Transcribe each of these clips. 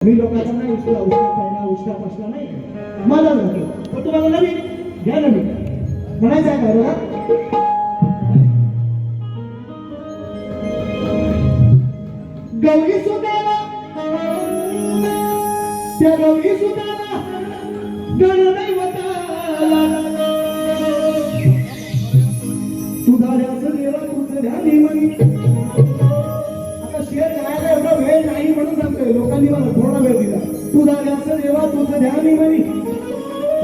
मी लोकांचा नाही उष्टा पहिला उष्टा पसला नाही माझा जातो पण तुम्हाला नवीन घ्या नवीन म्हणायचं आहे का बघा गौरी सुदाला त्या गौरी सुदाला गणदैवताला सुधाऱ्याचं देवा तुझं ध्यानी म्हणी आता शेअर करायला एवढा वेळ नाही म्हणून सांगतोय लोकांनी मला थोडा वेळ दिला सुधाऱ्याचं देवा तुझं ध्यानी म्हणी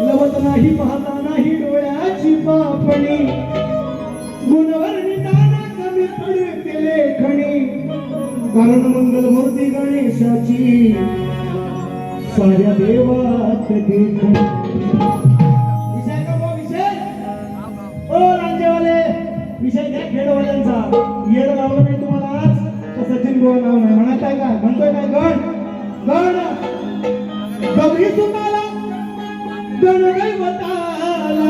लवत नाही पाहता नाही डोळ्याची पापणी गुणवर्णिताना कमी पडते लेखणी कारण मंगलमूर्ती गणेशाची साऱ्या देवात देखणी विषय का बो विषय ओ राज्यवाले विषय घ्या खेडवाल्यांचा येड लावलं नाही तुम्हाला आज तर सचिन गोवा नाव नाही म्हणत आहे का म्हणतोय काय गण गण गौरी सुताला गणदैवताला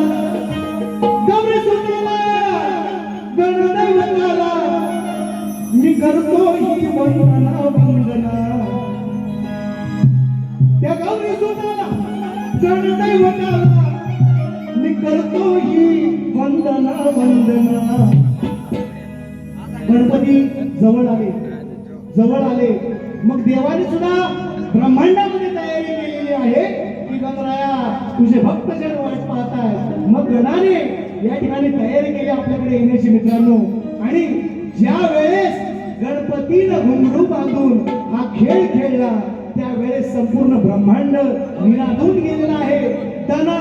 गौरी सुताला गणदैवताला मी करतो ही वंदना वंदना त्या गौरी सुताला गणदैवताला मी करतो ही वंदना वंदना गणपती जवळ आले मग देवाने सुद्धा ब्रह्मांडामध्ये तयारी केलेली आहे की गणराया तुझे भक्त जण वाट पाहताय मग गणाने या ठिकाणी तयारी केली आपल्याकडे येण्याची मित्रांनो आणि ज्या वेळेस गणपतीनं घुंगरू बांधून हा खेळ खेळला त्यावेळेस संपूर्ण ब्रह्मांड निराधून गेलेला आहे दना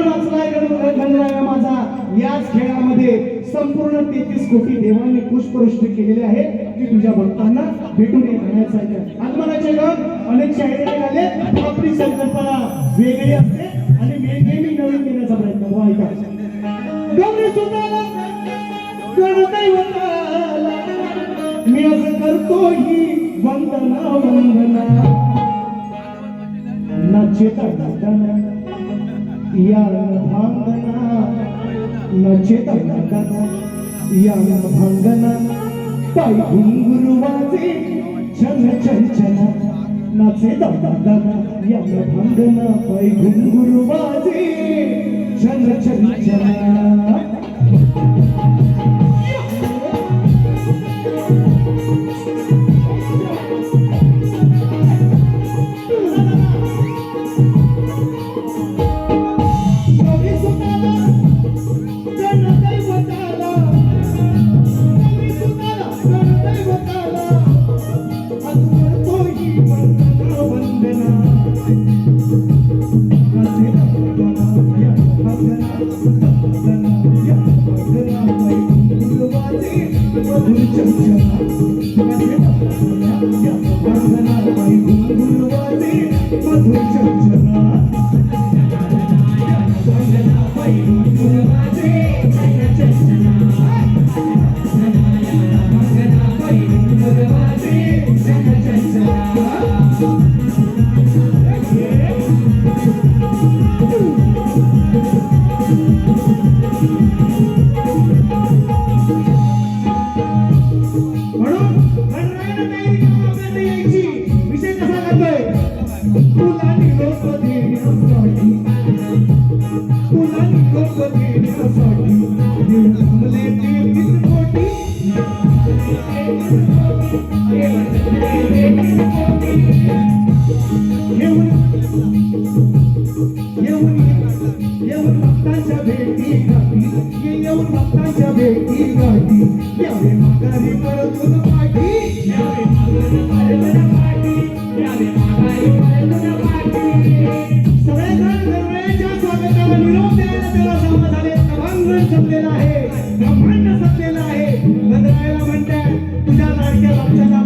नाचलाय गणराया माझा याच खेळामध्ये संपूर्ण 33 कोटी देवांनी पुष्पवृष्टी केलेली आहे की तुझ्या भक्तांना भेटून येण्याचं आहे आगमनाचे गण अनेक शाहीर निघाले आपली संकल्पना वेगळी असते आणि नेहमी नवीन देण्याचा प्रयत्न ऐका गौरी सुताला गणदैवताला मी असं करतो ही वंदना वंदना नाचेता गाताना या भांगना नाचेता गाताना या भांगना पाय घुंगरू वाजे छन छन छन नाचेता गाताना या भांगना पाय घुंगरू वाजे छन छन छन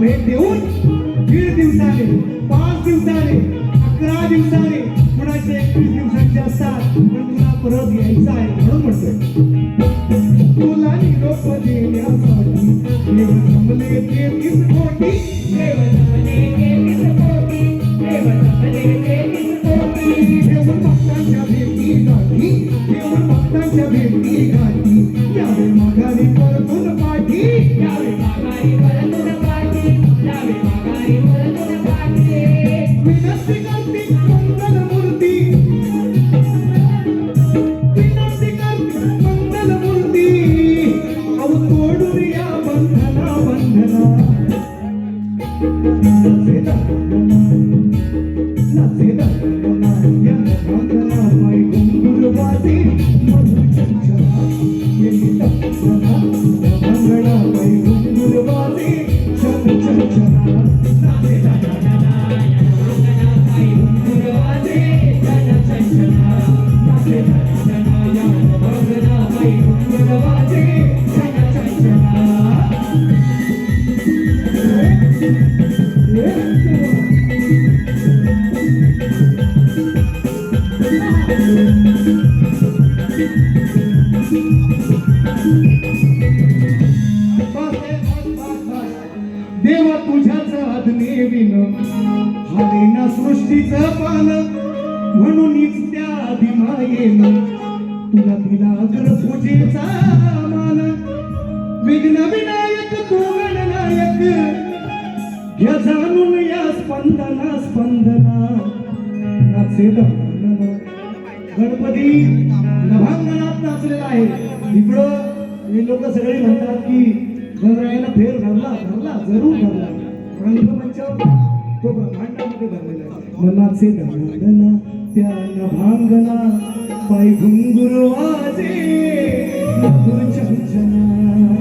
भेट देऊन 1.5 दिवसाने 5 दिवसाने 11 दिवसाने कुणाचे 21 दिवसांचे असतात पण तुला परत यायचं आहे म्हणून म्हणतोय तुला निरोप देण्यासाठी देव जमले 33 कोटी देव जमले 33 कोटी देव जमले 33 कोटी देव भक्तांच्या भेटी गाठी देव भक्तांच्या भेटी गाठी यावे माघारी परतून पाठी यावे माघारी परतून पाठी यावे माघारी परतून पाठी झाले ना सृष्टीचं पान म्हणूनच त्या आदिमायेनं तुला दिला अग्र पूजेचा मान विघ्न विनायक तू गणनायक घ्या जाणून या स्पंदना स्पंदना नाचे दमन गणपती नभांगणात नाचलेला आहे इकडं हे लोक सगळे म्हणतात की गणरायाला फेर धरला जरूर धरला रंगमंचावर तो ब्रह्मांडामध्ये धरलेला आहे मनाचे दमन त्या नभांगणा पाय घुंगुर वाजे मधुर चंचना